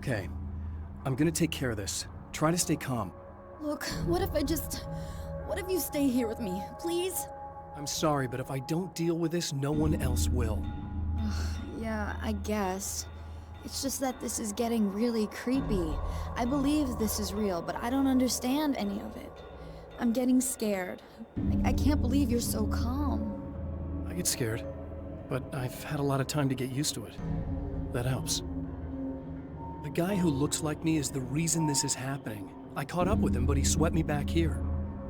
okay. I'm gonna take care of this. Try to stay calm. Look, what if you stay here with me, please? I'm sorry, but if I don't deal with this, no one else will. Yeah, I guess. It's just that this is getting really creepy. I believe this is real, but I don't understand any of it. I'm getting scared. I can't believe you're so calm. I get scared, but I've had a lot of time to get used to it. That helps. The guy who looks like me is the reason this is happening. I caught up with him, but he swept me back here.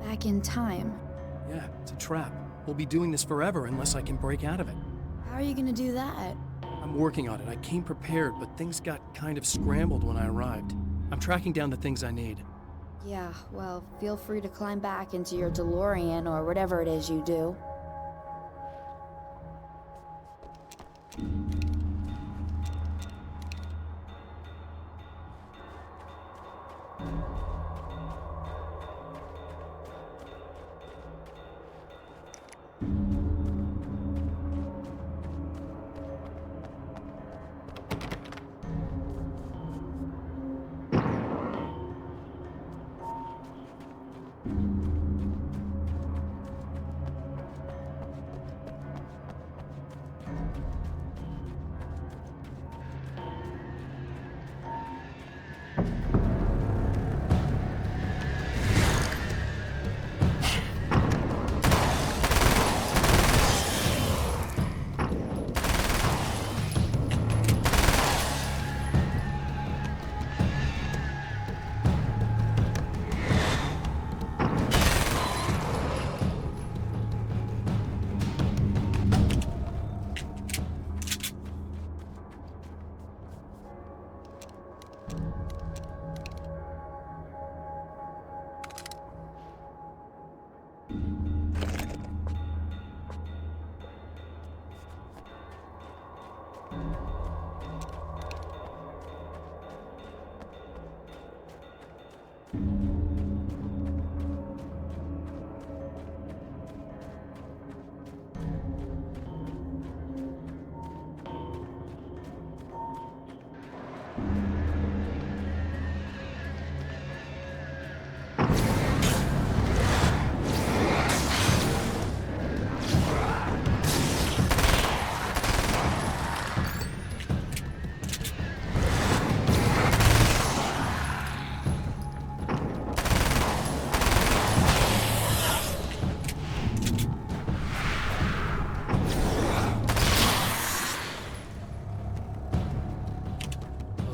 Back in time. Yeah, it's a trap. We'll be doing this forever unless I can break out of it. How are you gonna do that? I'm working on it. I came prepared, but things got kind of scrambled when I arrived. I'm tracking down the things I need. Yeah, well, feel free to climb back into your DeLorean or whatever it is you do.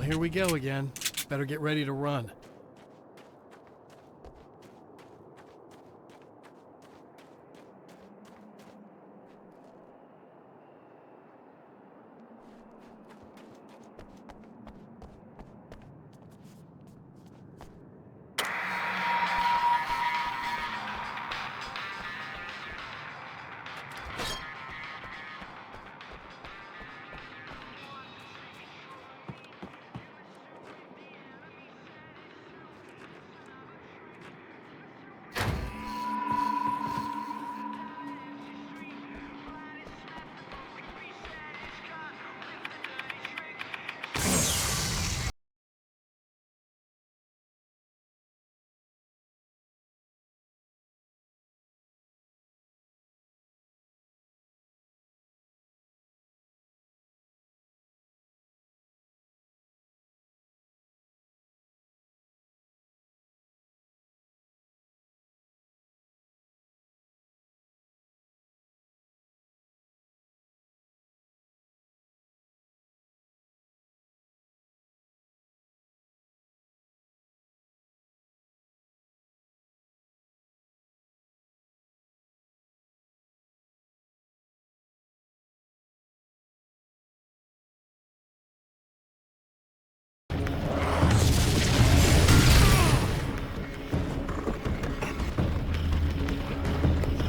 Here we go again. Better get ready to run.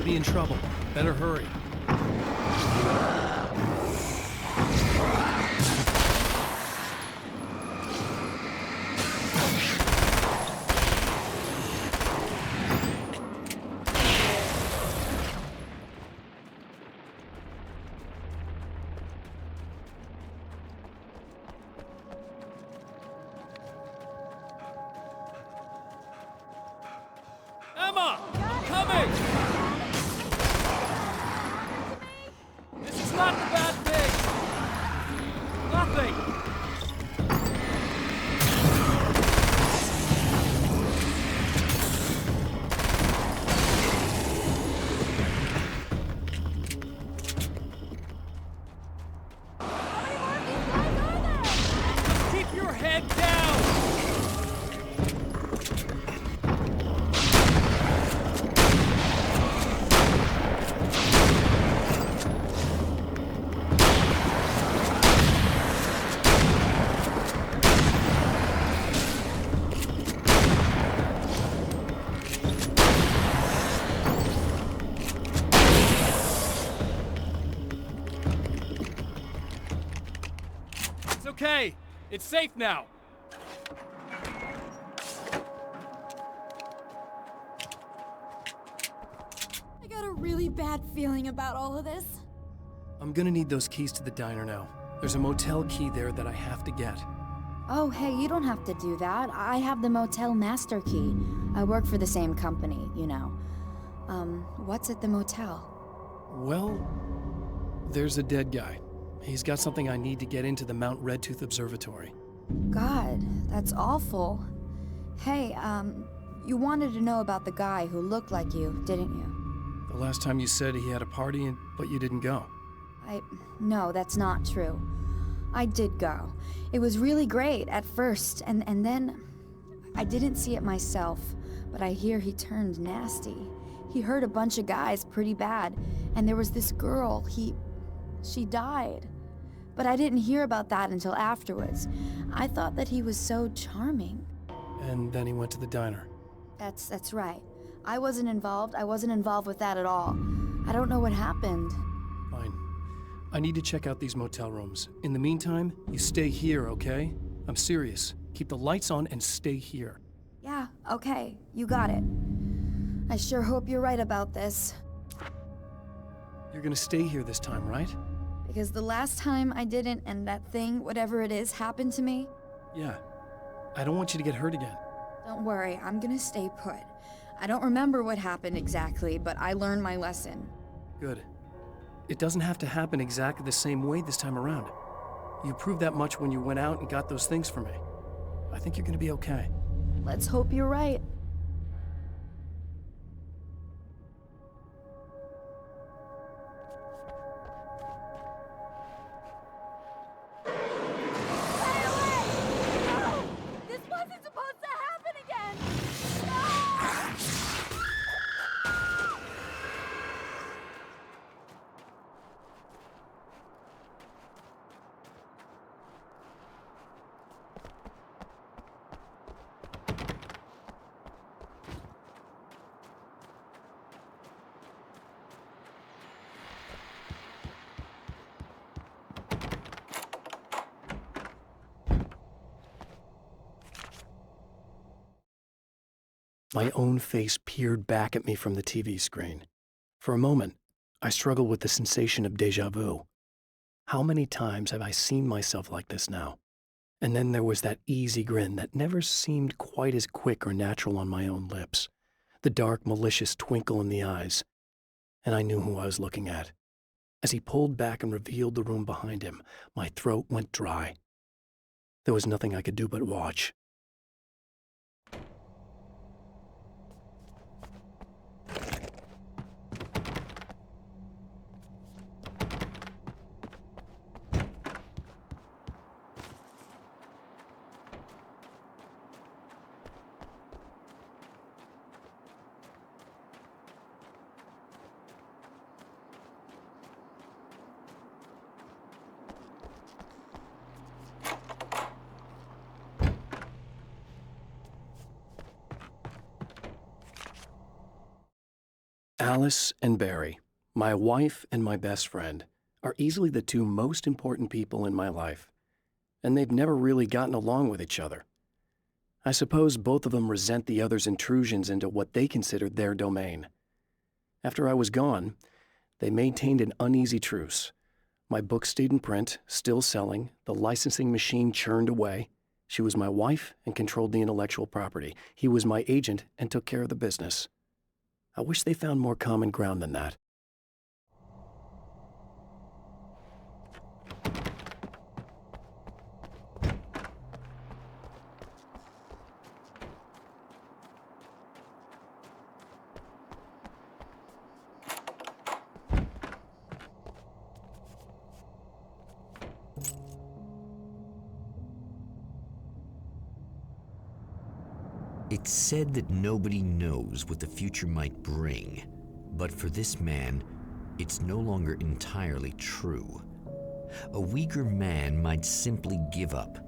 Be in trouble. Better hurry. Emma! I'm coming! This is not the bad thing! Nothing! Keep your head down! It's okay. It's safe now. I got a really bad feeling about all of this. I'm gonna need those keys to the diner now. There's a motel key there that I have to get. Oh, hey, you don't have to do that. I have the motel master key. I work for the same company, you know. What's at the motel? Well, there's a dead guy. He's got something I need to get into the Mount Redtooth Observatory. God, that's awful. Hey, you wanted to know about the guy who looked like you, didn't you? The last time you said he had a party, but you didn't go. No, that's not true. I did go. It was really great at first, and then I didn't see it myself, but I hear he turned nasty. He hurt a bunch of guys pretty bad, and there was this girl, she died. But I didn't hear about that until afterwards. I thought that he was so charming. And then he went to the diner. That's right. I wasn't involved. I wasn't involved with that at all. I don't know what happened. Fine. I need to check out these motel rooms. In the meantime, you stay here, okay? I'm serious. Keep the lights on and stay here. Yeah, okay. You got it. I sure hope you're right about this. You're gonna stay here this time, right? Because the last time I didn't, and that thing, whatever it is, happened to me. Yeah. I don't want you to get hurt again. Don't worry, I'm gonna stay put. I don't remember what happened exactly, but I learned my lesson. Good. It doesn't have to happen exactly the same way this time around. You proved that much when you went out and got those things for me. I think you're gonna be okay. Let's hope you're right. My own face peered back at me from the TV screen. For a moment, I struggled with the sensation of déjà vu. How many times have I seen myself like this now? And then there was that easy grin that never seemed quite as quick or natural on my own lips, the dark, malicious twinkle in the eyes. And I knew who I was looking at. As he pulled back and revealed the room behind him, my throat went dry. There was nothing I could do but watch. Alice and Barry, my wife and my best friend, are easily the two most important people in my life, and they've never really gotten along with each other. I suppose both of them resent the other's intrusions into what they considered their domain. After I was gone, they maintained an uneasy truce. My book stayed in print, still selling, the licensing machine churned away. She was my wife and controlled the intellectual property. He was my agent and took care of the business. I wish they found more common ground than that. It's said that nobody knows what the future might bring, but for this man, it's no longer entirely true. A weaker man might simply give up,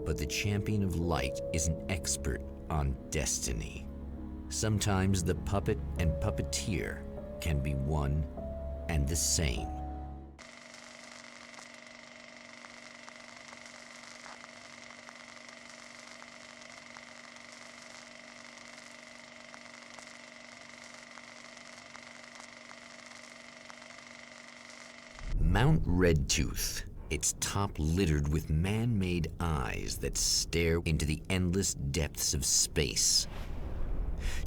but the champion of light is an expert on destiny. Sometimes the puppet and puppeteer can be one and the same. Mount Redtooth, its top littered with man-made eyes that stare into the endless depths of space.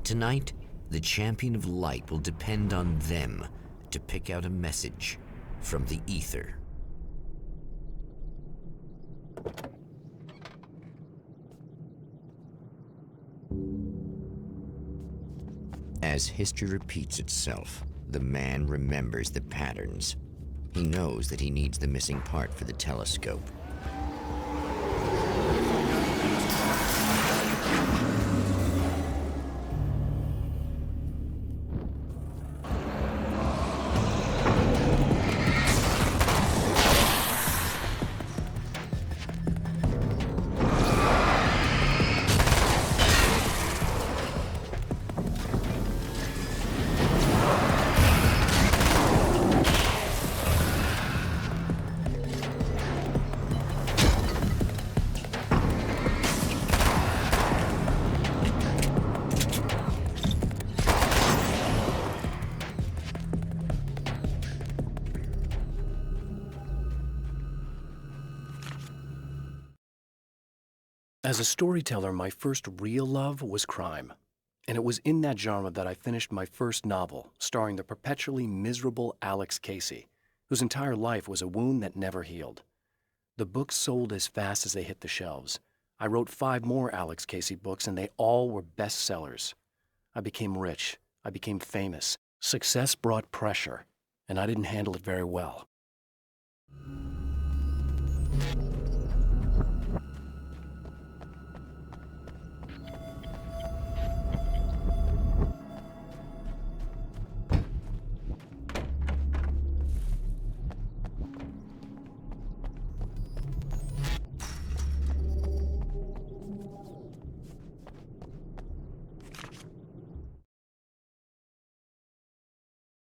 Tonight, the champion of light will depend on them to pick out a message from the ether. As history repeats itself, the man remembers the patterns. He knows that he needs the missing part for the telescope. As a storyteller, my first real love was crime. And it was in that genre that I finished my first novel, starring the perpetually miserable Alex Casey, whose entire life was a wound that never healed. The books sold as fast as they hit the shelves. I wrote 5 more Alex Casey books, and they all were bestsellers. I became rich. I became famous. Success brought pressure, and I didn't handle it very well.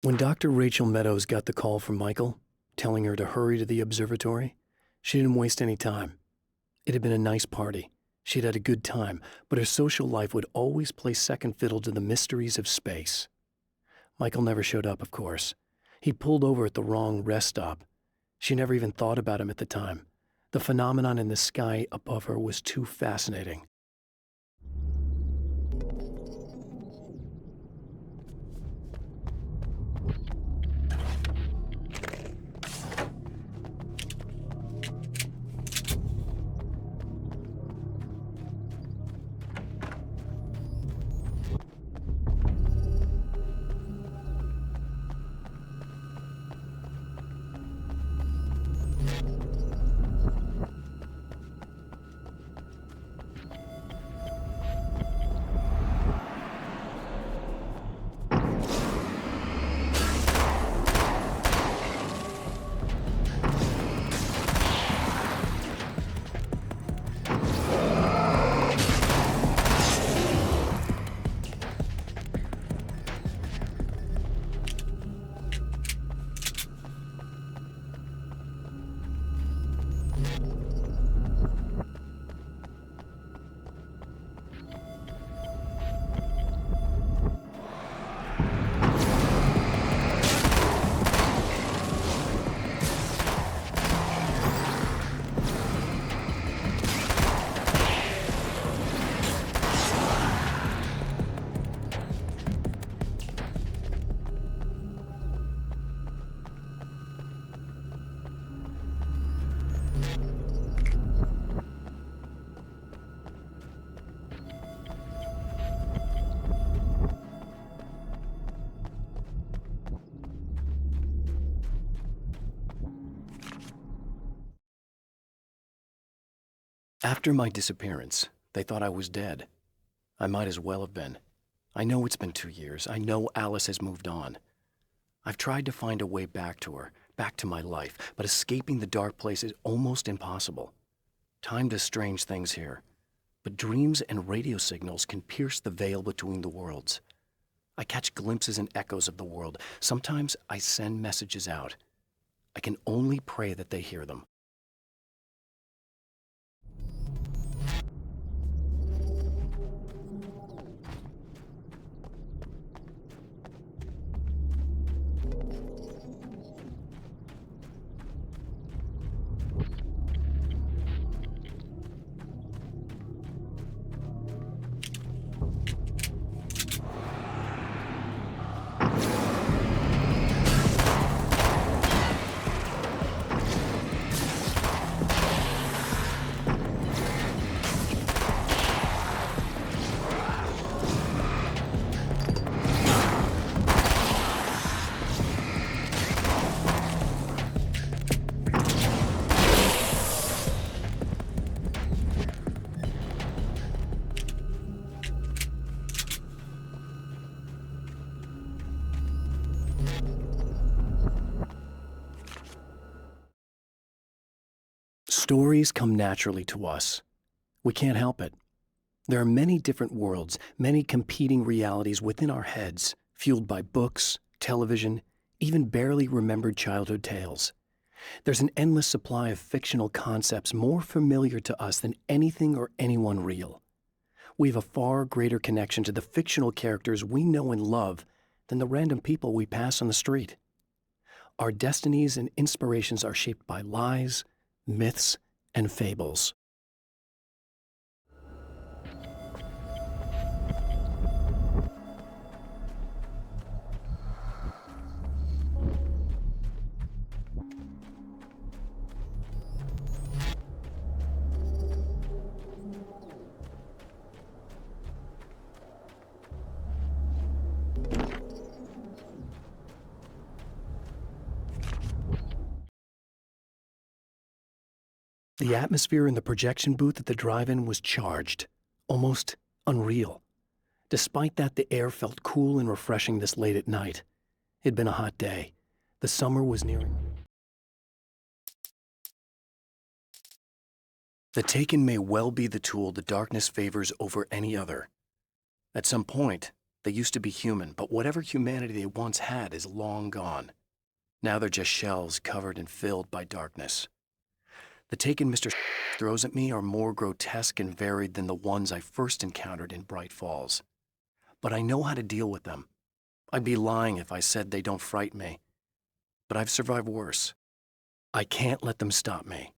When Dr. Rachel Meadows got the call from Michael, telling her to hurry to the observatory, she didn't waste any time. It had been a nice party. She'd had a good time, but her social life would always play second fiddle to the mysteries of space. Michael never showed up, of course. He pulled over at the wrong rest stop. She never even thought about him at the time. The phenomenon in the sky above her was too fascinating. After my disappearance, they thought I was dead. I might as well have been. I know it's been 2 years. I know Alice has moved on. I've tried to find a way back to her, back to my life, but escaping the dark place is almost impossible. Time does strange things here, but dreams and radio signals can pierce the veil between the worlds. I catch glimpses and echoes of the world. Sometimes I send messages out. I can only pray that they hear them. Stories come naturally to us. We can't help it. There are many different worlds, many competing realities within our heads, fueled by books, television, even barely remembered childhood tales. There's an endless supply of fictional concepts more familiar to us than anything or anyone real. We have a far greater connection to the fictional characters we know and love than the random people we pass on the street. Our destinies and inspirations are shaped by lies, myths, and fables. The atmosphere in the projection booth at the drive-in was charged, almost unreal. Despite that, the air felt cool and refreshing this late at night. It'd been a hot day. The summer was nearing. The Taken may well be the tool the darkness favors over any other. At some point, they used to be human, but whatever humanity they once had is long gone. Now they're just shells covered and filled by darkness. The Taken Mr. throws at me are more grotesque and varied than the ones I first encountered in Bright Falls. But I know how to deal with them. I'd be lying if I said they don't frighten me. But I've survived worse. I can't let them stop me.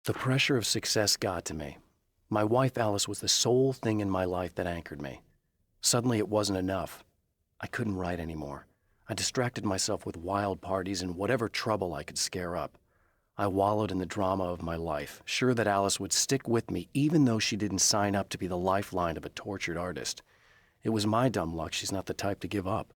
The pressure of success got to me. My wife Alice was the sole thing in my life that anchored me. Suddenly it wasn't enough. I couldn't write anymore. I distracted myself with wild parties and whatever trouble I could scare up. I wallowed in the drama of my life, sure that Alice would stick with me even though she didn't sign up to be the lifeline of a tortured artist. It was my dumb luck she's not the type to give up.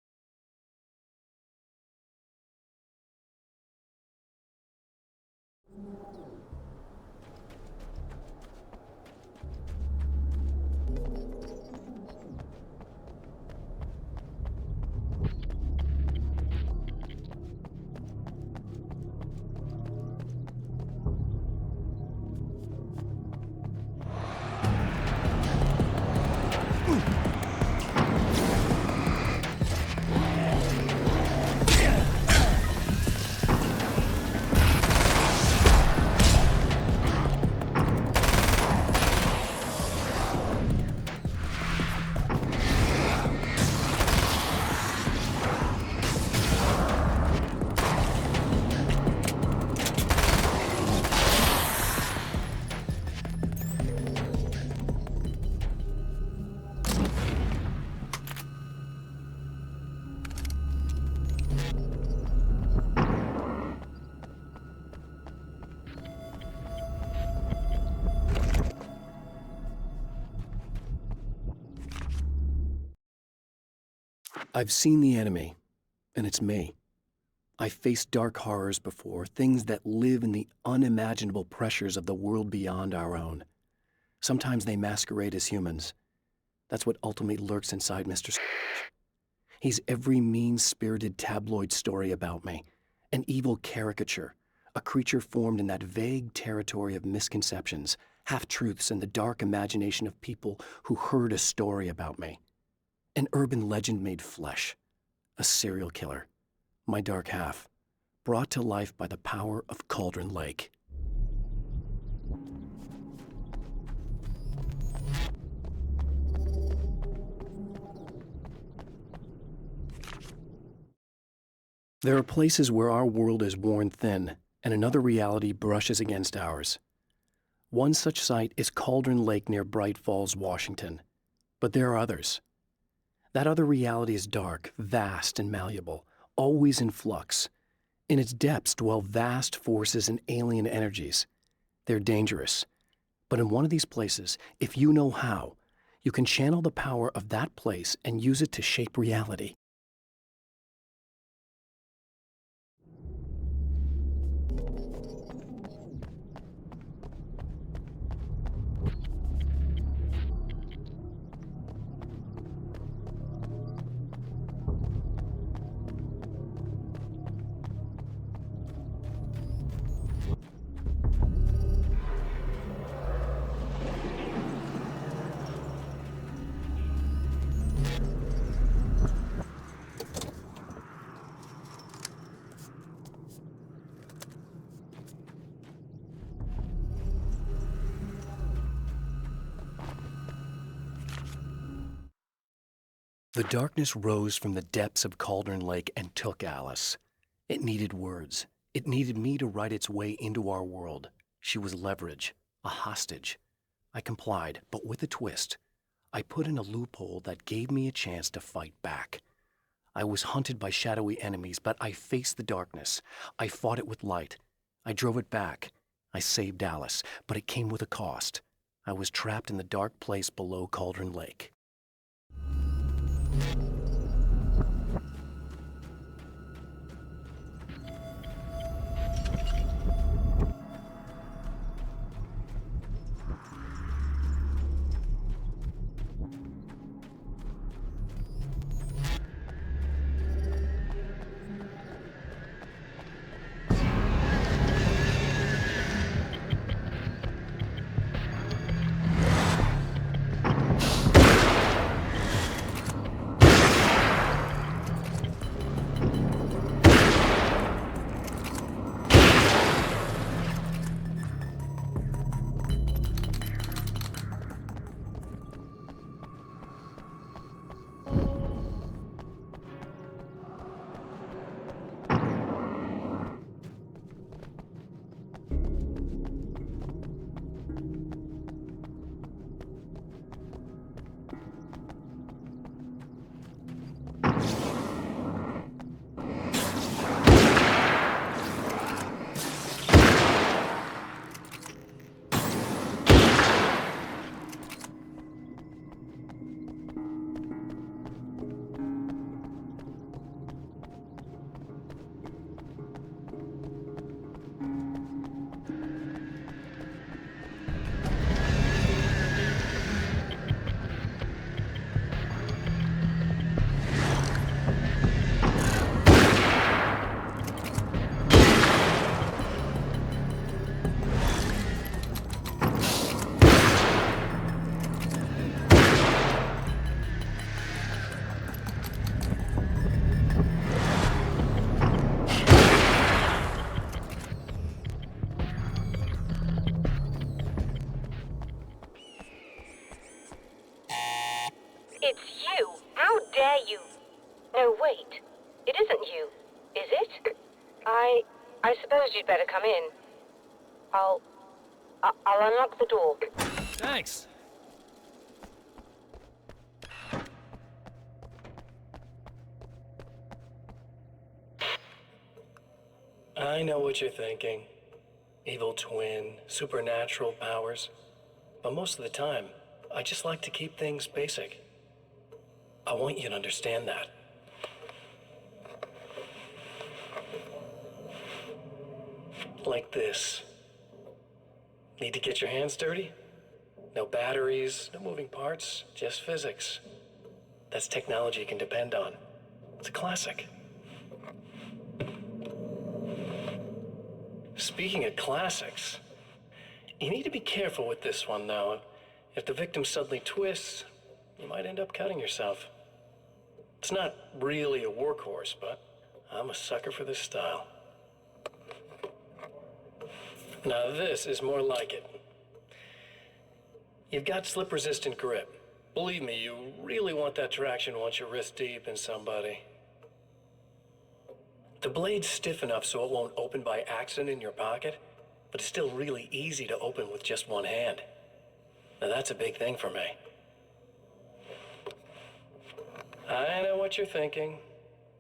I've seen the enemy, and it's me. I've faced dark horrors before, things that live in the unimaginable pressures of the world beyond our own. Sometimes they masquerade as humans. That's what ultimately lurks inside Mr. He's every mean-spirited tabloid story about me, an evil caricature, a creature formed in that vague territory of misconceptions, half-truths, and the dark imagination of people who heard a story about me. An urban legend made flesh, a serial killer, my dark half, brought to life by the power of Cauldron Lake. There are places where our world is worn thin, and another reality brushes against ours. One such site is Cauldron Lake near Bright Falls, Washington. But there are others. That other reality is dark, vast, and malleable, always in flux. In its depths dwell vast forces and alien energies. They're dangerous. But in one of these places, if you know how, you can channel the power of that place and use it to shape reality. The darkness rose from the depths of Cauldron Lake and took Alice. It needed words. It needed me to write its way into our world. She was leverage, a hostage. I complied, but with a twist. I put in a loophole that gave me a chance to fight back. I was hunted by shadowy enemies, but I faced the darkness. I fought it with light. I drove it back. I saved Alice, but it came with a cost. I was trapped in the dark place below Cauldron Lake. It's you! How dare you! No, wait. It isn't you, is it? I suppose you'd better come in. I'll unlock the door. Thanks. I know what you're thinking. Evil twin, supernatural powers. But most of the time, I just like to keep things basic. I want you to understand that. like this. Need to get your hands dirty? No batteries, no moving parts, just physics. That's technology you can depend on. It's a classic. Speaking of classics, you need to be careful with this one, though. If the victim suddenly twists, you might end up cutting yourself. It's not really a workhorse, but I'm a sucker for this style. Now this is more like it. You've got slip-resistant grip. Believe me, you really want that traction once you're wrist deep in somebody. The blade's stiff enough so it won't open by accident in your pocket, but it's still really easy to open with just one hand. Now that's a big thing for me. I know what you're thinking.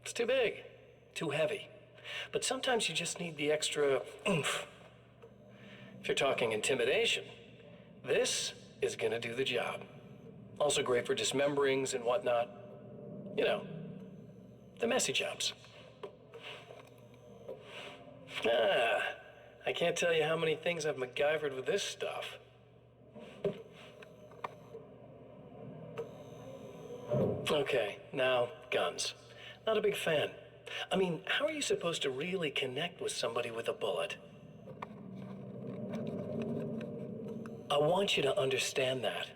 It's too big, too heavy. But sometimes you just need the extra oomph. If you're talking intimidation, this is gonna do the job. Also great for dismemberings and whatnot. You know, the messy jobs. I can't tell you how many things I've MacGyvered with this stuff. Okay, now, guns. Not a big fan. I mean, how are you supposed to really connect with somebody with a bullet? I want you to understand that.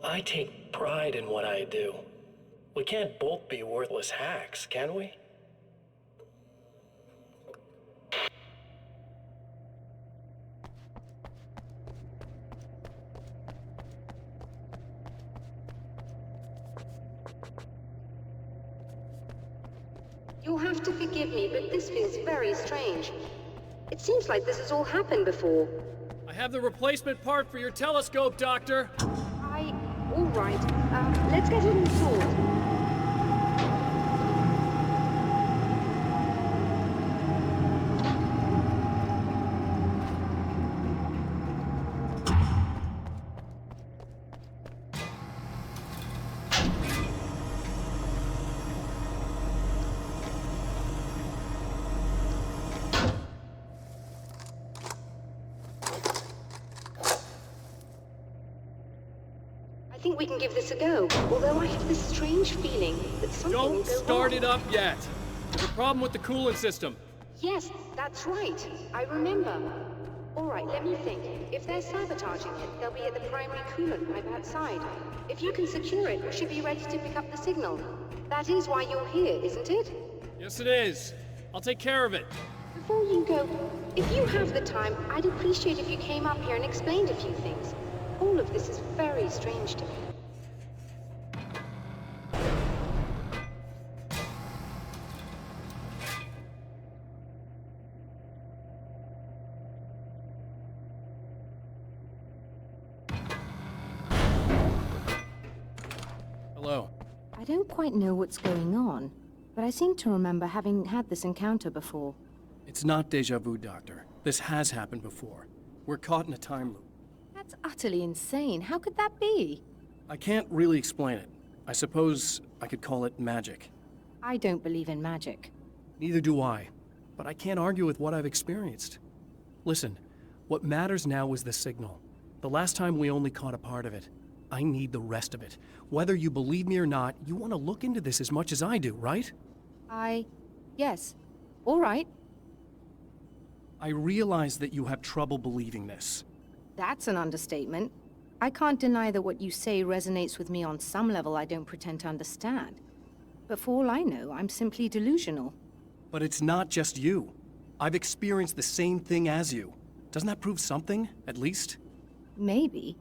I take pride in what I do. We can't both be worthless hacks, can we? You'll have to forgive me, but this feels very strange. It seems like this has all happened before. I have the replacement part for your telescope, Doctor. All right. Let's get it installed. I think we can give this a go, although I have this strange feeling that something will Don't go start wrong. it up yet. There's a problem with the coolant system. Yes, that's right. I remember. All right, let me think. If they're sabotaging it, they'll be at the primary coolant pipe outside. If you can secure it, we should be ready to pick up the signal. That is why you're here, isn't it? Yes, it is. I'll take care of it. Before you go, if you have the time, I'd appreciate if you came up here and explained a few things. All of this is very strange to me. Hello. I don't quite know what's going on, but I seem to remember having had this encounter before. It's not déjà vu, Doctor. This has happened before. We're caught in a time loop. That's utterly insane. How could that be? I can't really explain it. I suppose I could call it magic. I don't believe in magic. Neither do I. But I can't argue with what I've experienced. Listen, what matters now is the signal. The last time we only caught a part of it. I need the rest of it. Whether you believe me or not, you want to look into this as much as I do, right? Yes. All right. I realize that you have trouble believing this. That's an understatement. I can't deny that what you say resonates with me on some level I don't pretend to understand. But for all I know, I'm simply delusional. But it's not just you. I've experienced the same thing as you. Doesn't that prove something, at least? Maybe.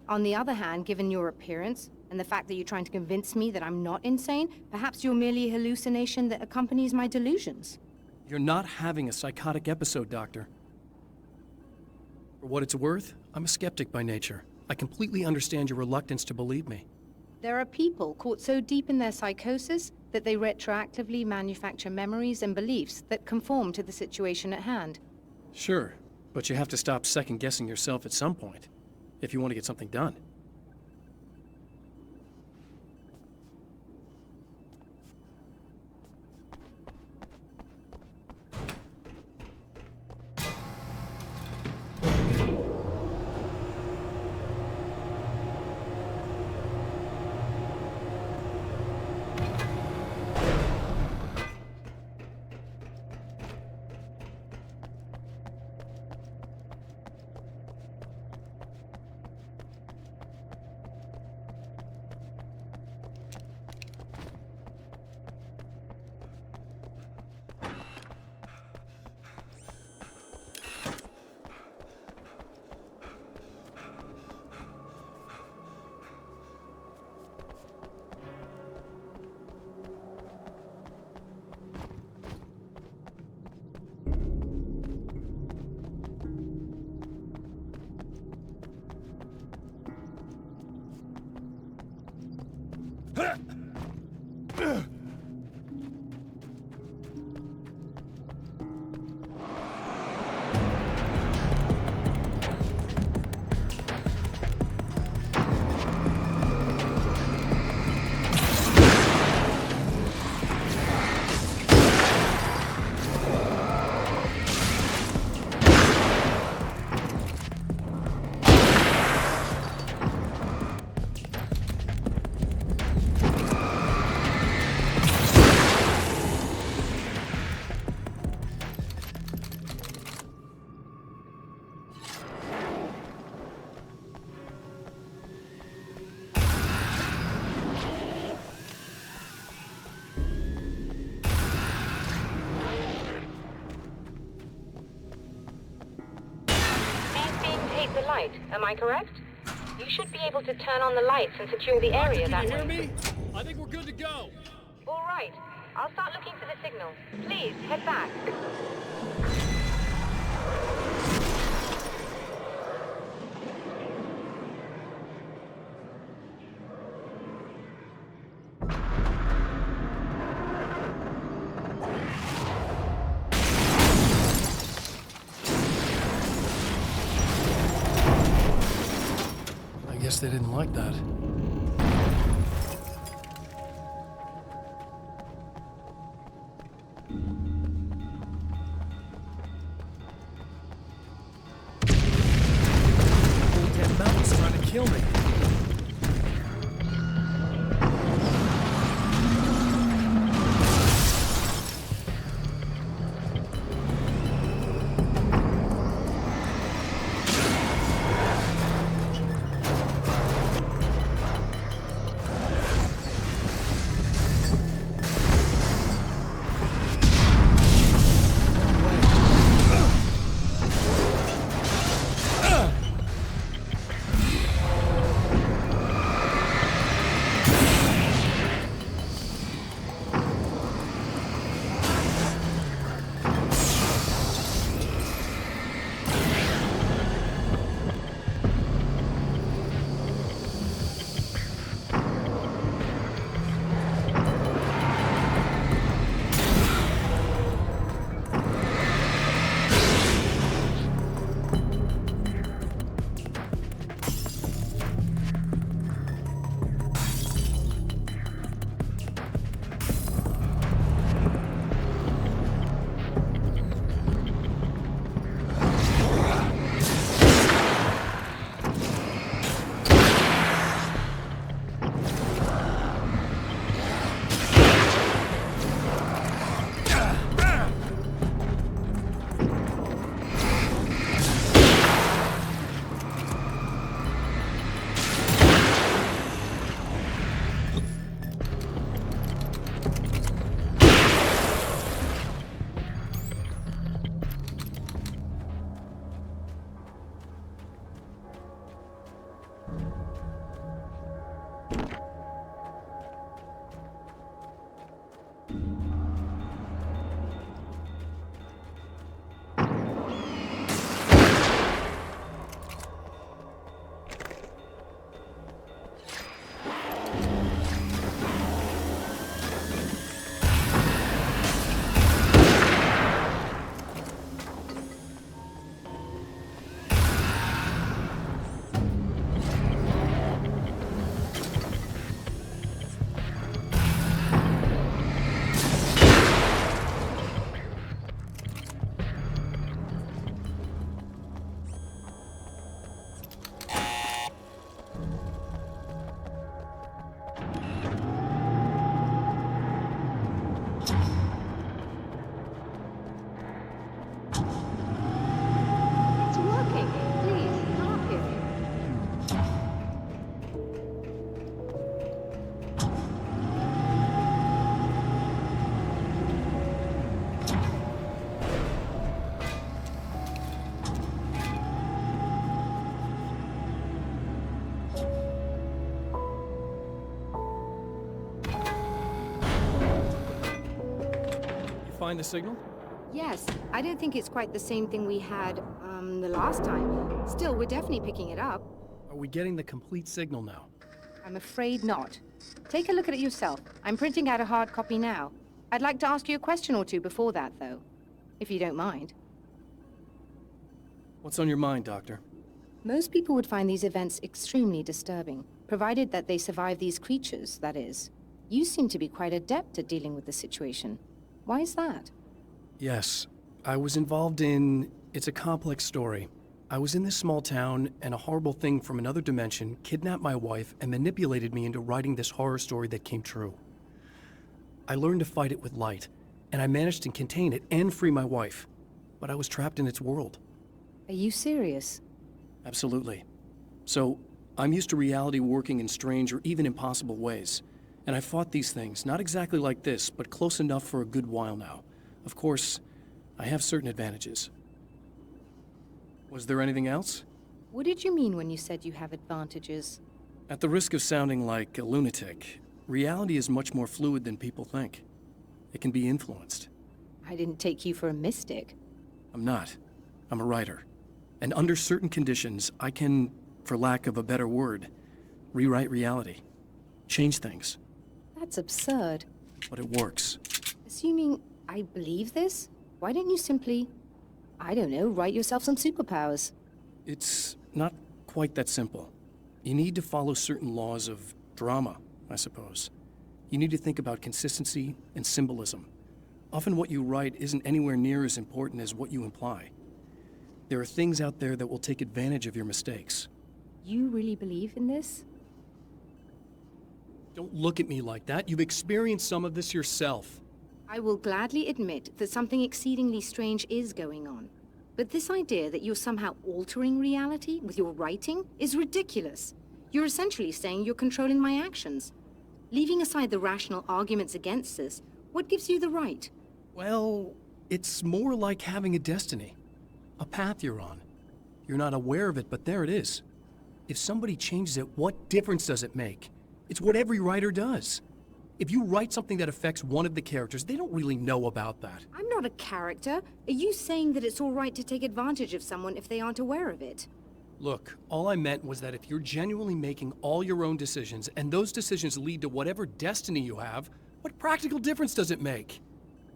On the other hand, given your appearance, and the fact that you're trying to convince me that I'm not insane, perhaps you're merely a hallucination that accompanies my delusions. You're not having a psychotic episode, Doctor. For what it's worth, I'm a skeptic by nature. I completely understand your reluctance to believe me. There are people caught so deep in their psychosis that they retroactively manufacture memories and beliefs that conform to the situation at hand. Sure, but you have to stop second-guessing yourself at some point, if you want to get something done. Light, am I correct? You should be able to turn on the lights and secure the area that way. Can you hear me? I think we're good to go. All right. I'll start looking for the signal. Please, head back. I guess they didn't like that. Whole damn mountain's trying to kill me. Find the signal? Yes, I don't think it's quite the same thing we had, the last time. Still, we're definitely picking it up. Are we getting the complete signal now? I'm afraid not. Take a look at it yourself. I'm printing out a hard copy now. I'd like to ask you a question or two before that, though, if you don't mind. What's on your mind, Doctor? Most people would find these events extremely disturbing, provided that they survive these creatures, that is. You seem to be quite adept at dealing with the situation. Why is that? Yes, I was involved in... It's a complex story. I was in this small town, and a horrible thing from another dimension kidnapped my wife and manipulated me into writing this horror story that came true. I learned to fight it with light, and I managed to contain it and free my wife. But I was trapped in its world. Are you serious? Absolutely. So, I'm used to reality working in strange or even impossible ways. And I fought these things, not exactly like this, but close enough for a good while now. Of course, I have certain advantages. Was there anything else? What did you mean when you said you have advantages? At the risk of sounding like a lunatic, reality is much more fluid than people think. It can be influenced. I didn't take you for a mystic. I'm not. I'm a writer. And under certain conditions, I can, for lack of a better word, rewrite reality. Change things. That's absurd. But it works. Assuming I believe this, why don't you simply, I don't know, write yourself some superpowers? It's not quite that simple. You need to follow certain laws of drama, I suppose. You need to think about consistency and symbolism. Often what you write isn't anywhere near as important as what you imply. There are things out there that will take advantage of your mistakes. You really believe in this? Don't look at me like that. You've experienced some of this yourself. I will gladly admit that something exceedingly strange is going on. But this idea that you're somehow altering reality with your writing is ridiculous. You're essentially saying you're controlling my actions. Leaving aside the rational arguments against this, what gives you the right? Well, it's more like having a destiny. A path you're on. You're not aware of it, but there it is. If somebody changes it, what difference does it make? It's what every writer does. If you write something that affects one of the characters, they don't really know about that. I'm not a character. Are you saying that it's all right to take advantage of someone if they aren't aware of it? Look, all I meant was that if you're genuinely making all your own decisions, and those decisions lead to whatever destiny you have, what practical difference does it make?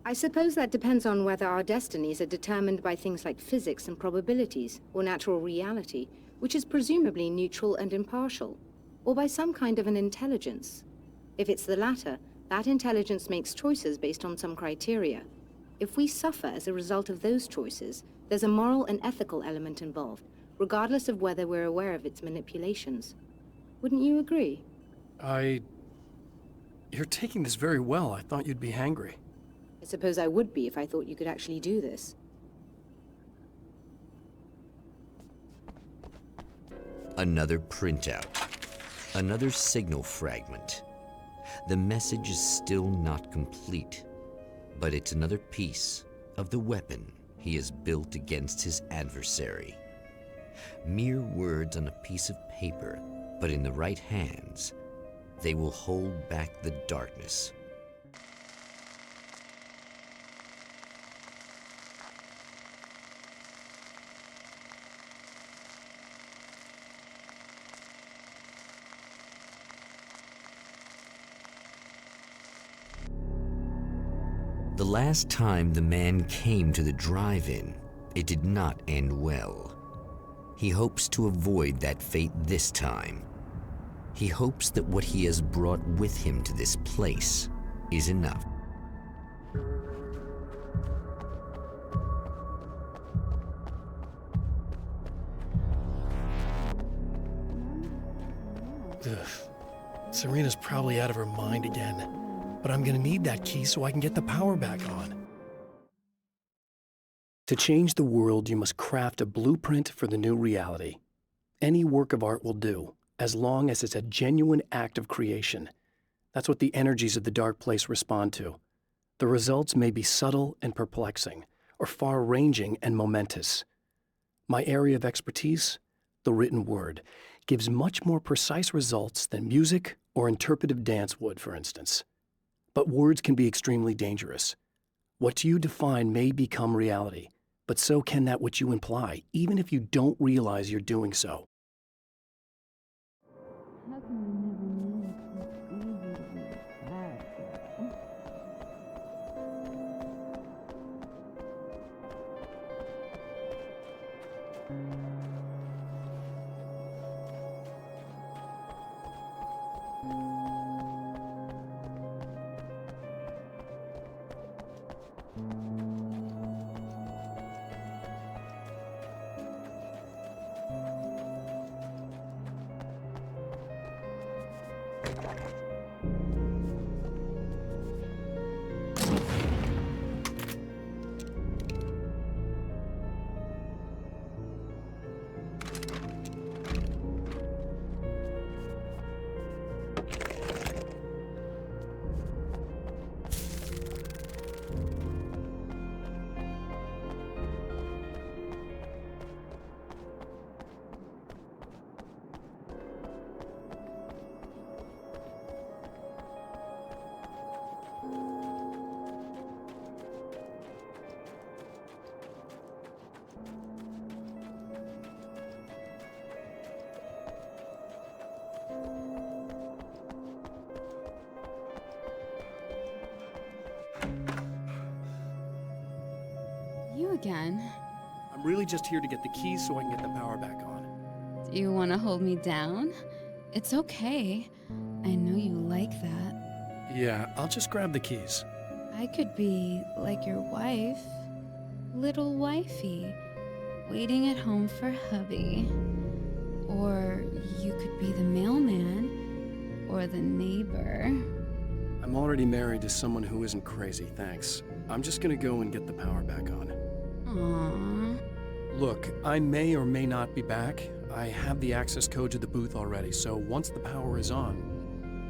I suppose that depends on whether our destinies are determined by things like physics and probabilities, or natural reality, which is presumably neutral and impartial, or by some kind of an intelligence. If it's the latter, that intelligence makes choices based on some criteria. If we suffer as a result of those choices, there's a moral and ethical element involved, regardless of whether we're aware of its manipulations. Wouldn't you agree? You're taking this very well. I thought you'd be hangry. I suppose I would be if I thought you could actually do this. Another printout. Another signal fragment. The message is still not complete, but it's another piece of the weapon he has built against his adversary. Mere words on a piece of paper, but in the right hands, they will hold back the darkness. The last time the man came to the drive-in, it did not end well. He hopes to avoid that fate this time. He hopes that what he has brought with him to this place is enough. Ugh. Serena's probably out of her mind again. But I'm gonna need that key so I can get the power back on. To change the world, you must craft a blueprint for the new reality. Any work of art will do, as long as it's a genuine act of creation. That's what the energies of the dark place respond to. The results may be subtle and perplexing, or far-ranging and momentous. My area of expertise, the written word, gives much more precise results than music or interpretive dance would, for instance. But words can be extremely dangerous. What you define may become reality, but so can that which you imply, even if you don't realize you're doing so. How can we never know what's again? I'm really just here to get the keys so I can get the power back on. Do you want to hold me down? It's okay. I know you like that. Yeah, I'll just grab the keys. I could be like your wife. Little wifey. Waiting at home for hubby. Or you could be the mailman. Or the neighbor. I'm already married to someone who isn't crazy, thanks. I'm just gonna go and get the power back on. Aww. Look, I may or may not be back. I have the access code to the booth already, so once the power is on...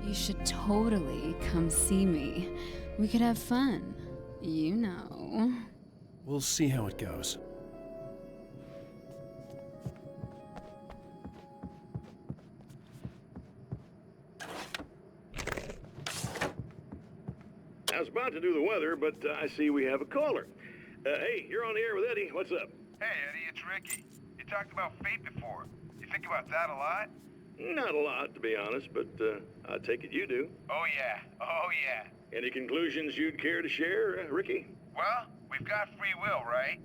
You should totally come see me. We could have fun. You know. We'll see how it goes. I was about to do the weather, but I see we have a caller. Hey, you're on the air with Eddie. What's up? Hey, Eddie, it's Ricky. You talked about fate before. You think about that a lot? Not a lot, to be honest, but I take it you do. Oh, yeah. Oh, yeah. Any conclusions you'd care to share, Ricky? Well, we've got free will, right?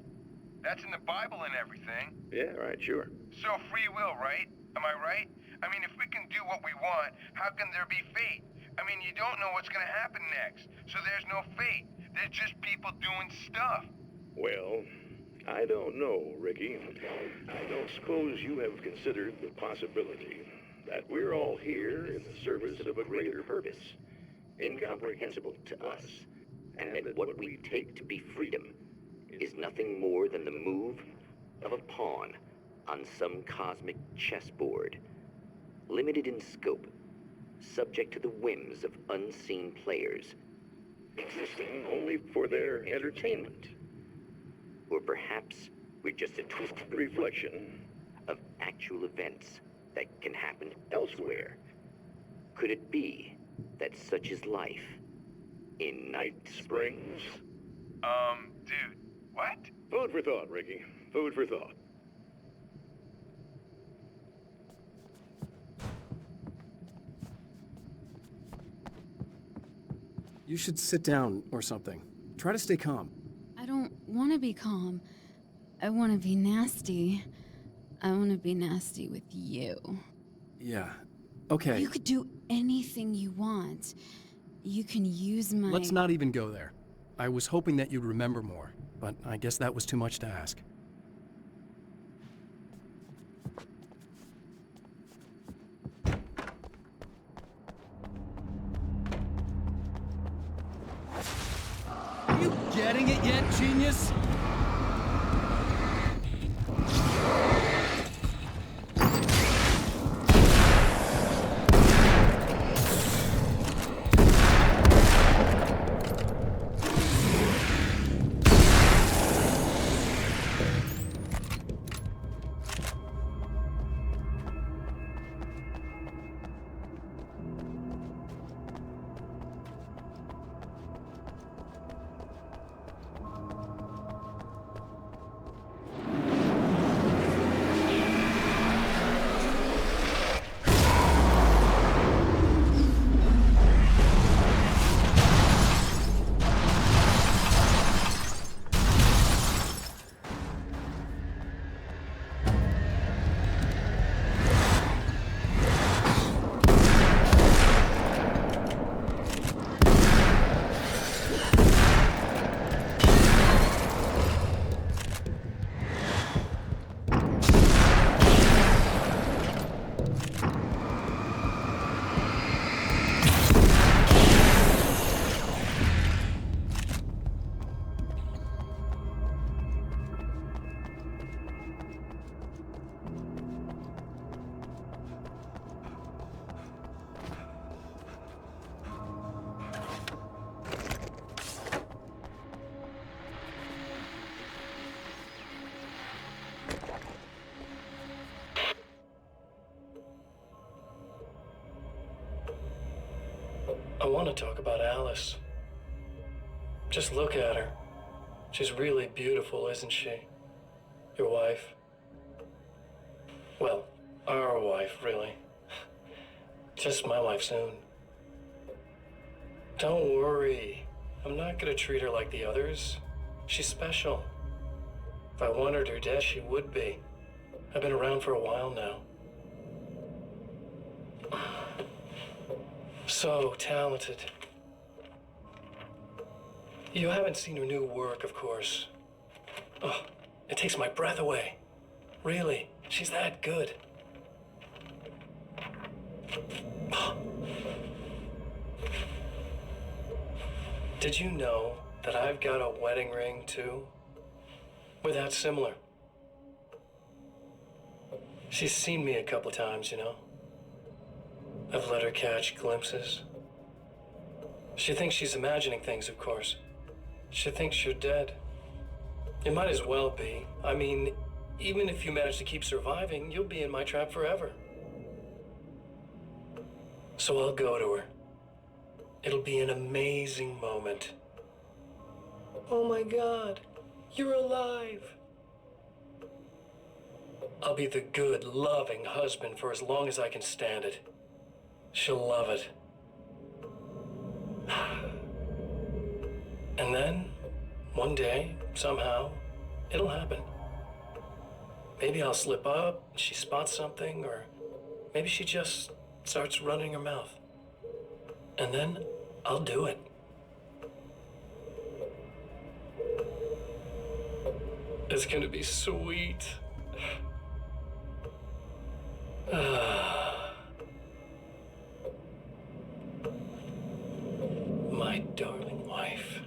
That's in the Bible and everything. Yeah, right, sure. So free will, right? Am I right? I mean, if we can do what we want, how can there be fate? I mean, you don't know what's gonna happen next, so there's no fate. There's just people doing stuff. Well, I don't know, Ricky. I don't suppose you have considered the possibility that we're all here in the service of a greater purpose, incomprehensible to us, And that what we take to be freedom is nothing more than the move of a pawn on some cosmic chessboard, limited in scope, subject to the whims of unseen players, existing only for their entertainment. or perhaps we're just a twisted Reflection. of actual events that can happen elsewhere. Could it be that such is life in Night Springs? Dude, what? Food for thought, Ricky. Food for thought. You should sit down or something. Try to stay calm. I don't want to be calm. I want to be nasty. I want to be nasty with you. Yeah. Okay. You could do anything you want. You can use my... Let's not even go there. I was hoping that you'd remember more, but I guess that was too much to ask. Are you getting it yet, genius? I want to talk about Alice. Just look at her. She's really beautiful, isn't she? Your wife. Well, our wife, really. Just my wife soon. Don't worry. I'm not gonna treat her like the others. She's special. If I wanted her dead, she would be. I've been around for a while now. So talented. You haven't seen her new work, of course. Oh, it takes my breath away. Really, she's that good. Did you know that I've got a wedding ring, too? We're that similar. She's seen me a couple times, you know. I've let her catch glimpses. She thinks she's imagining things, of course. She thinks you're dead. It might as well be. I mean, even if you manage to keep surviving, you'll be in my trap forever. So I'll go to her. It'll be an amazing moment. Oh my God, you're alive. I'll be the good, loving husband for as long as I can stand it. She'll love it. And then, one day, somehow, it'll happen. Maybe I'll slip up, she spots something, or maybe she just starts running her mouth. And then, I'll do it. It's gonna be sweet. My darling wife.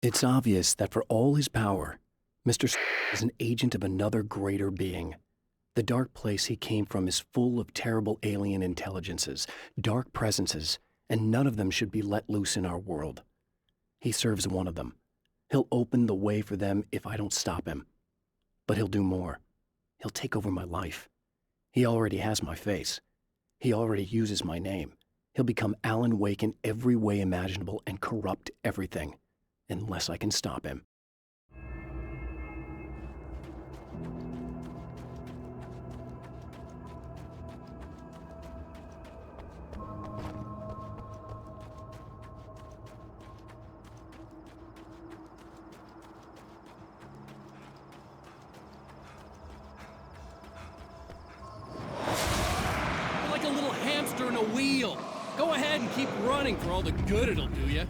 It's obvious that for all his power, Mr. is an agent of another greater being. The dark place he came from is full of terrible alien intelligences, dark presences, and none of them should be let loose in our world. He serves one of them. He'll open the way for them if I don't stop him. But he'll do more. He'll take over my life. He already has my face. He already uses my name. He'll become Alan Wake in every way imaginable and corrupt everything. Unless I can stop him. You're like a little hamster in a wheel. Go ahead and keep running for all the good it'll do you.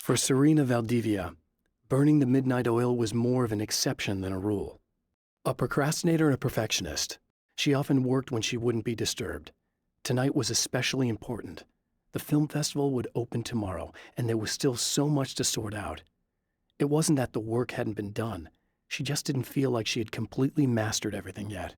For Serena Valdivia, burning the midnight oil was more of an exception than a rule. A procrastinator and a perfectionist, she often worked when she wouldn't be disturbed. Tonight was especially important. The film festival would open tomorrow, and there was still so much to sort out. It wasn't that the work hadn't been done. She just didn't feel like she had completely mastered everything yet.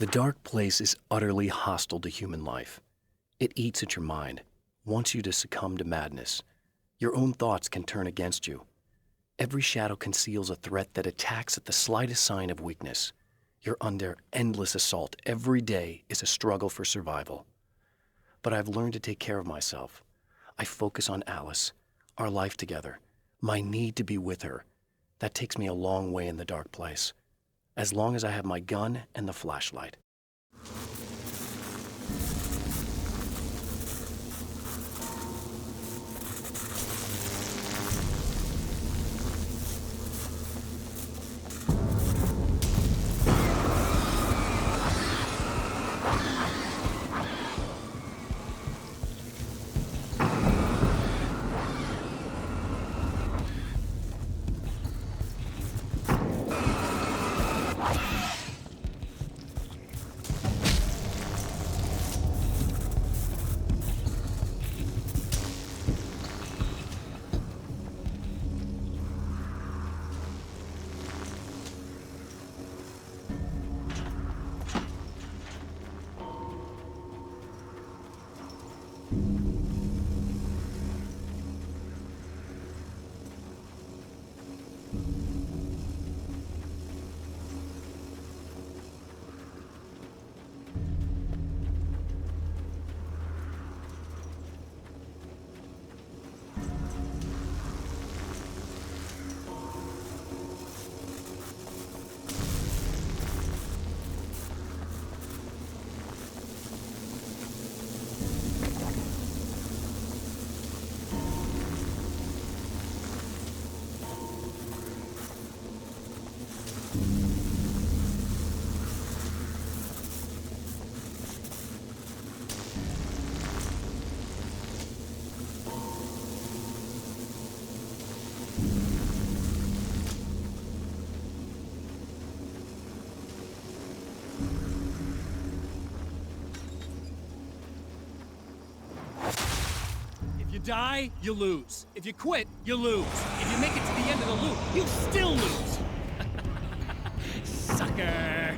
The dark place is utterly hostile to human life. It eats at your mind, wants you to succumb to madness. Your own thoughts can turn against you. Every shadow conceals a threat that attacks at the slightest sign of weakness. You're under endless assault. Every day is a struggle for survival. But I've learned to take care of myself. I focus on Alice, our life together, my need to be with her. That takes me a long way in the dark place. As long as I have my gun and the flashlight. you die, you lose. If you quit, you lose. If you make it to the end of the loop, you still lose. Sucker!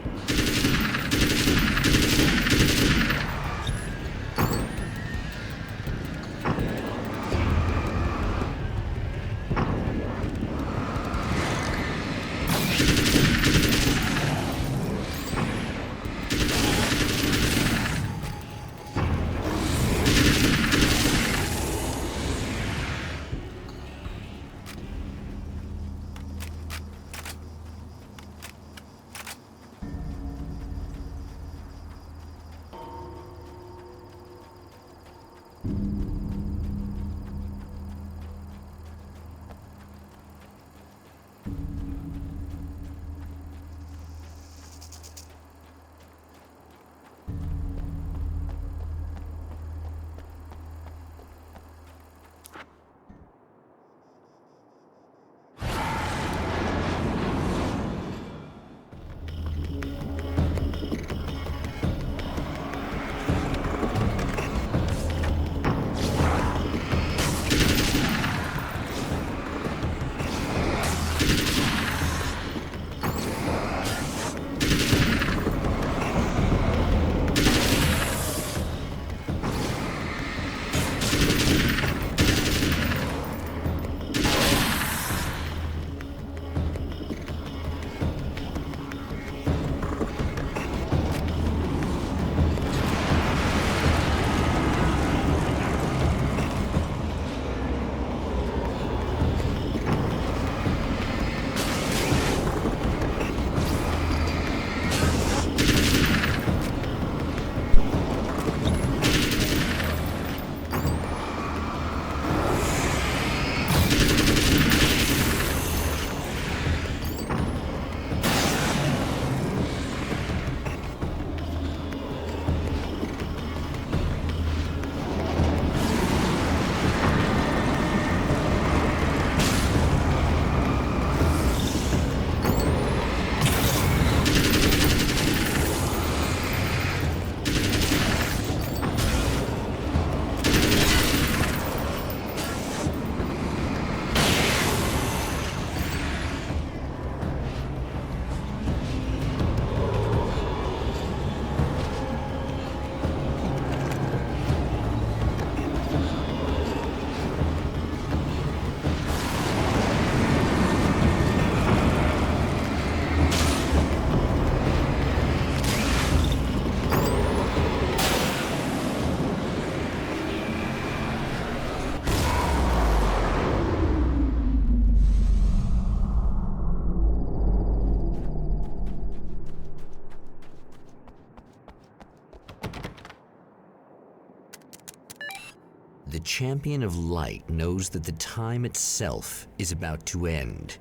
The champion of light knows that the time itself is about to end.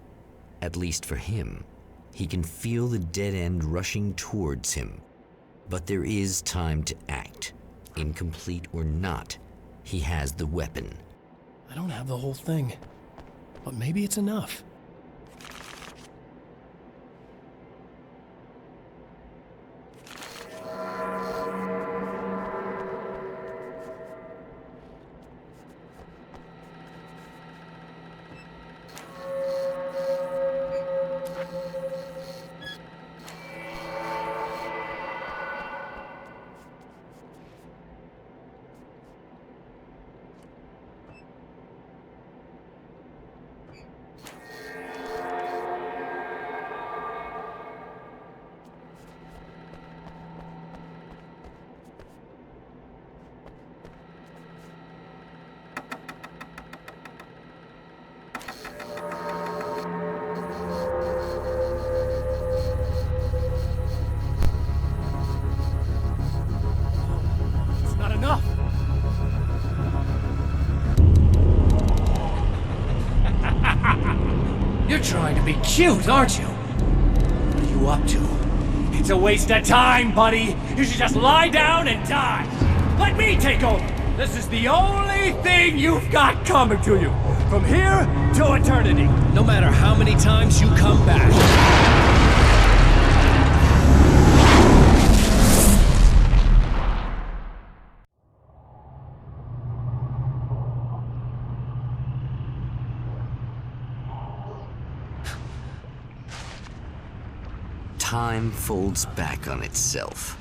At least for him. He can feel the dead end rushing towards him. But there is time to act. Incomplete or not, he has the weapon. I don't have the whole thing, but maybe it's enough. You're trying to be cute, aren't you? What are you up to? It's a waste of time, buddy. You should just lie down and die. Let me take over. This is the only thing you've got coming to you. From here to eternity. No matter how many times you come back. time folds back on itself.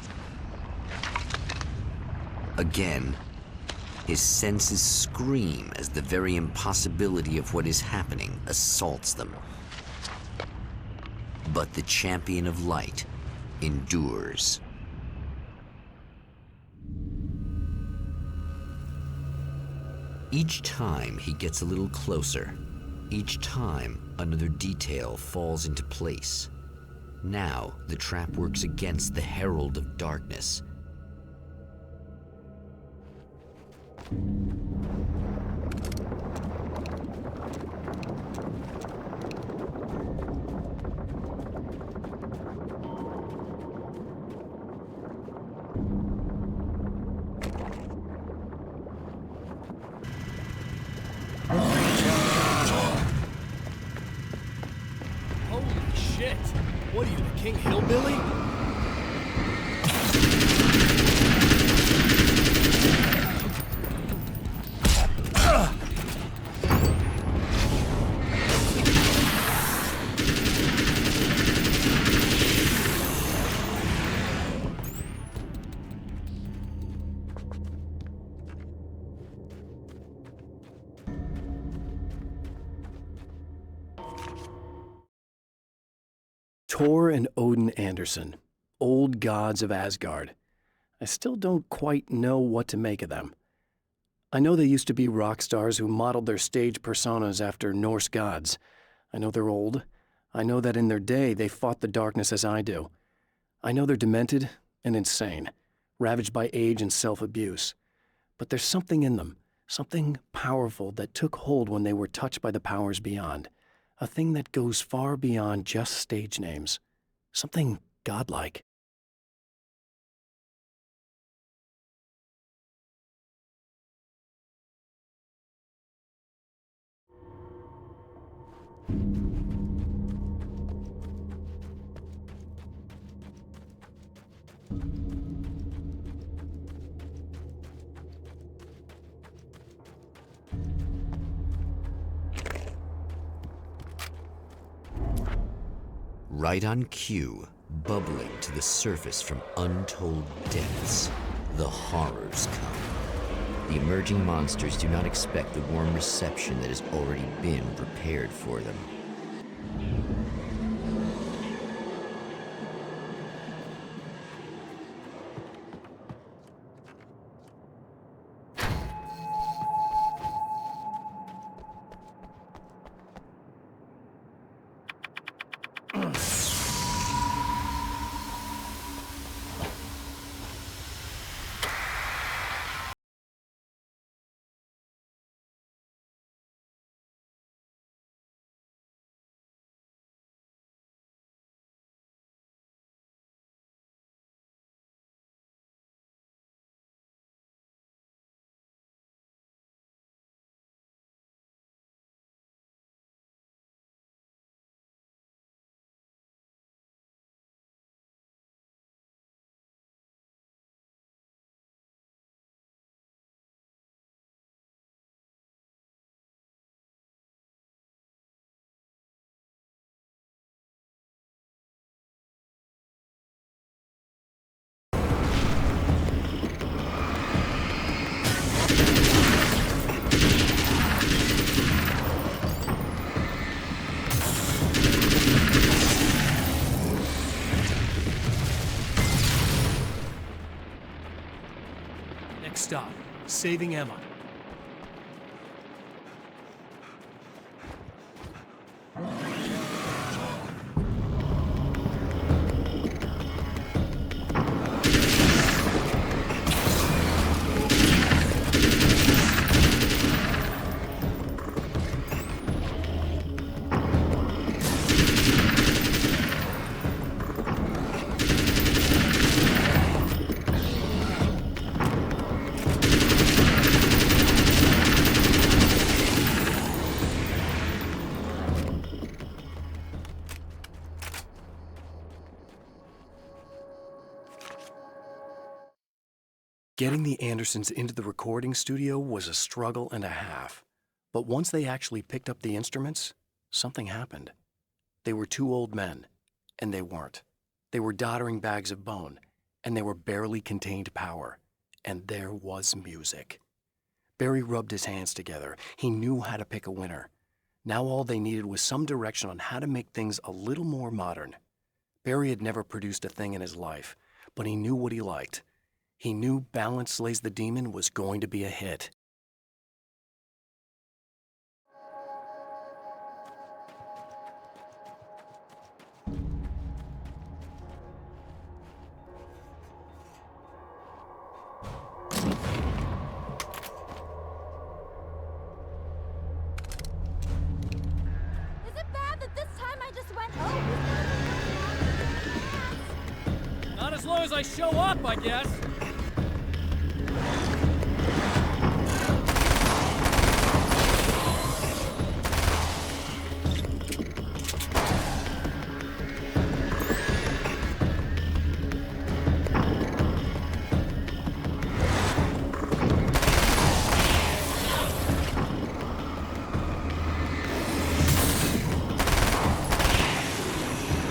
Again, his senses scream as the very impossibility of what is happening assaults them. But the champion of light endures. Each time he gets a little closer, each time another detail falls into place. Now the trap works against the herald of darkness. Holy shit! What are you, the King Hillbilly? Thor and Odin Anderson, old gods of Asgard. I still don't quite know what to make of them. I know they used to be rock stars who modeled their stage personas after Norse gods. I know they're old. I know that in their day they fought the darkness as I do. I know they're demented and insane, ravaged by age and self-abuse. But there's something in them, something powerful that took hold when they were touched by the powers beyond. A thing that goes far beyond just stage names. Something godlike. Right on cue, bubbling to the surface from untold depths, the horrors come. The emerging monsters do not expect the warm reception that has already been prepared for them. Stop. Saving Emma. Getting the Andersons into the recording studio was a struggle and a half. But once they actually picked up the instruments, something happened. They were two old men, and they weren't. They were doddering bags of bone, and they were barely contained power. And there was music. Barry rubbed his hands together. He knew how to pick a winner. Now all they needed was some direction on how to make things a little more modern. Barry had never produced a thing in his life, but he knew what he liked. He knew Balance Slays the Demon was going to be a hit. As long as I show up, I guess.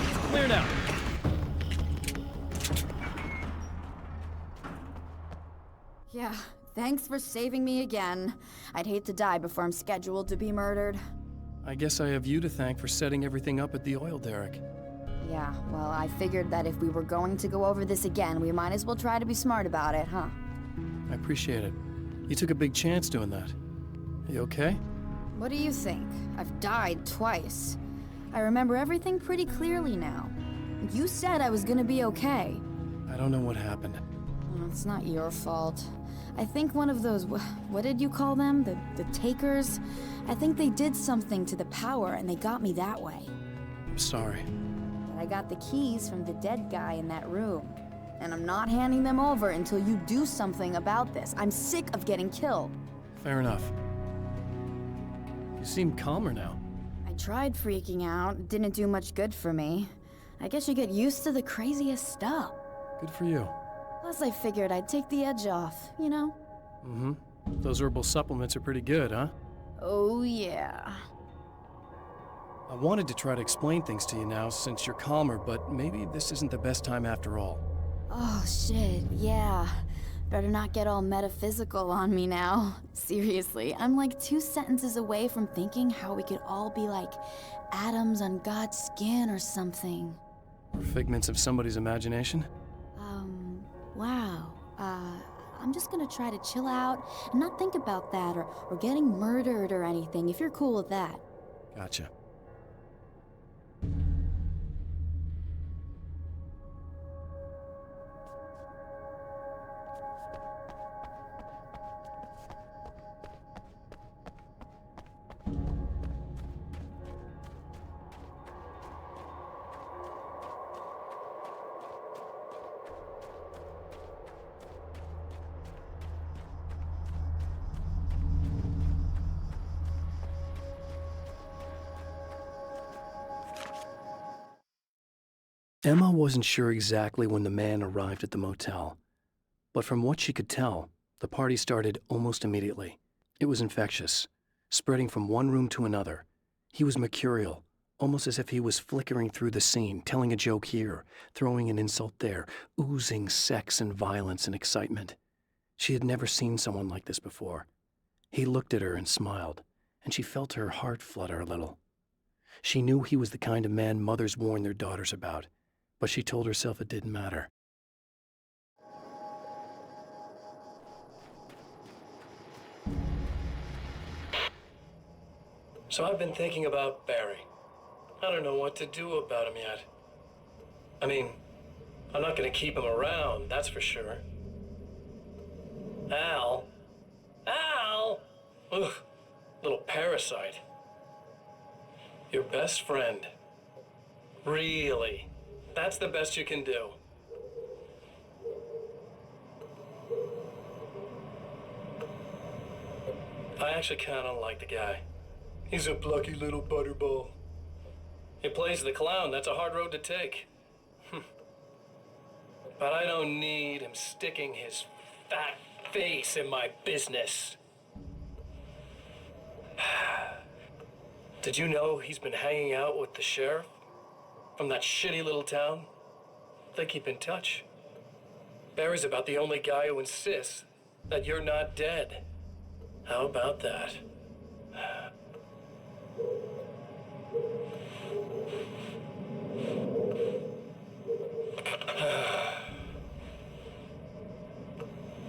It's clear now. Yeah, thanks for saving me again. I'd hate to die before I'm scheduled to be murdered. I guess I have you to thank for setting everything up at the oil derrick. Yeah, well, I figured that if we were going to go over this again, we might as well try to be smart about it, huh? I appreciate it. You took a big chance doing that. You okay? What do you think? I've died twice. I remember everything pretty clearly now. You said I was gonna be okay. I don't know what happened. Oh, it's not your fault. I think one of those, what did you call them? The takers? I think they did something to the power and they got me that way. I'm sorry. But I got the keys from the dead guy in that room. And I'm not handing them over until you do something about this. I'm sick of getting killed. Fair enough. You seem calmer now. I tried freaking out. It didn't do much good for me. I guess you get used to the craziest stuff. Good for you. Plus, I figured I'd take the edge off, you know? Mm-hmm. Those herbal supplements are pretty good, huh? Oh, yeah. I wanted to try to explain things to you now since you're calmer, but maybe this isn't the best time after all. Oh, shit, yeah. Better not get all metaphysical on me now. Seriously, I'm like 2 sentences away from thinking how we could all be like atoms on God's skin or something. Or figments of somebody's imagination? Wow. I'm just gonna try to chill out and not think about that or getting murdered or anything, if you're cool with that. Gotcha. Emma wasn't sure exactly when the man arrived at the motel, but from what she could tell, the party started almost immediately. It was infectious, spreading from one room to another. He was mercurial, almost as if he was flickering through the scene, telling a joke here, throwing an insult there, oozing sex and violence and excitement. She had never seen someone like this before. He looked at her and smiled, and she felt her heart flutter a little. She knew he was the kind of man mothers warn their daughters about, but she told herself it didn't matter. So I've been thinking about Barry. I don't know what to do about him yet. I mean, I'm not gonna keep him around, that's for sure. Al? Ugh, little parasite. Your best friend. Really? That's the best you can do. I actually kind of like the guy. He's a plucky little butterball. He plays the clown. That's a hard road to take. But I don't need him sticking his fat face in my business. Did you know he's been hanging out with the sheriff from that shitty little town? they keep in touch. Barry's about the only guy who insists that you're not dead. How about that?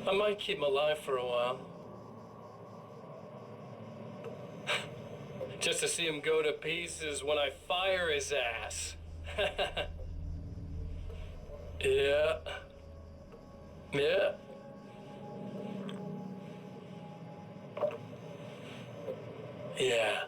I might keep him alive for a while. Just to see him go to pieces when I fire his ass. Yeah. Yeah. Yeah.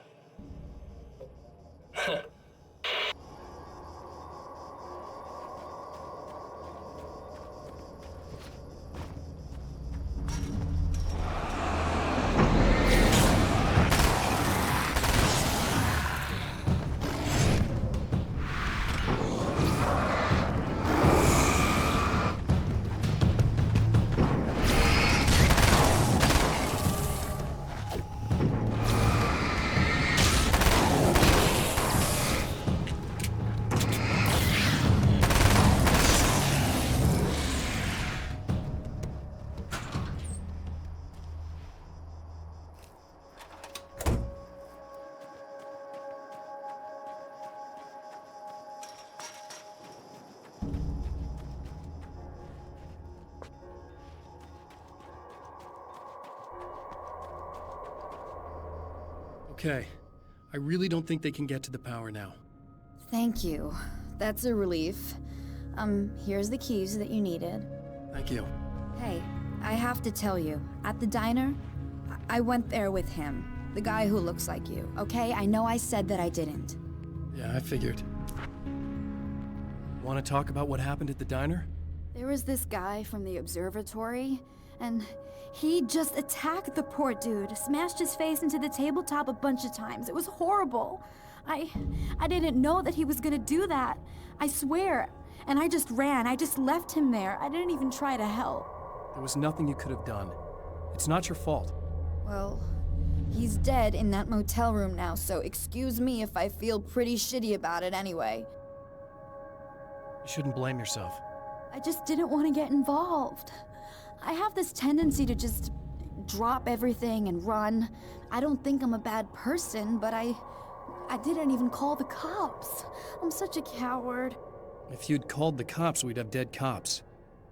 Okay. I really don't think they can get to the power now. Thank you. That's a relief. Here's the keys that you needed. Thank you. Hey, I have to tell you, at the diner, I went there with him. The guy who looks like you, okay? I know I said that I didn't. Yeah, I figured. Want to talk about what happened at the diner? There was this guy from the observatory, and he just attacked the poor dude, smashed his face into the tabletop a bunch of times. It was horrible. I didn't know that he was gonna do that. I swear. And I just ran. I just left him there. I didn't even try to help. There was nothing you could have done. It's not your fault. Well, he's dead in that motel room now, so excuse me if I feel pretty shitty about it anyway. You shouldn't blame yourself. I just didn't want to get involved. I have this tendency to just drop everything and run. I don't think I'm a bad person, but I didn't even call the cops. I'm such a coward. If you'd called the cops, we'd have dead cops.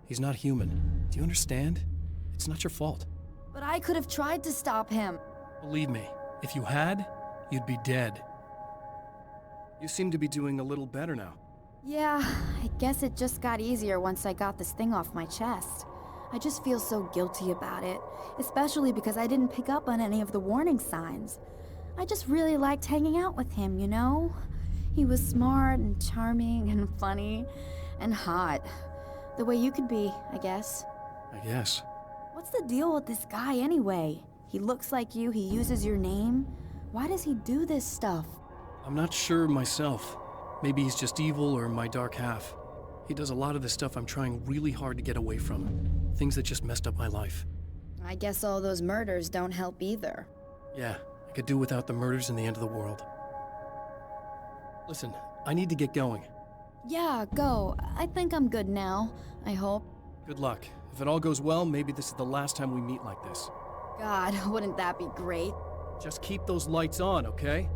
He's not human. Do you understand? It's not your fault. But I could have tried to stop him. Believe me, if you had, you'd be dead. You seem to be doing a little better now. Yeah, I guess it just got easier once I got this thing off my chest. I just feel so guilty about it, especially because I didn't pick up on any of the warning signs. I just really liked hanging out with him, you know? He was smart and charming and funny and hot. The way you could be, I guess. I guess. What's the deal with this guy anyway? He looks like you, he uses your name. Why does he do this stuff? I'm not sure myself. Maybe he's just evil or my dark half. He does a lot of the stuff I'm trying really hard to get away from. Things that just messed up my life. I guess all those murders don't help either. Yeah, I could do without the murders and the end of the world. Listen, I need to get going. Yeah, go. I think I'm good now, I hope. Good luck. If it all goes well, maybe this is the last time we meet like this. God, wouldn't that be great? Just keep those lights on, okay?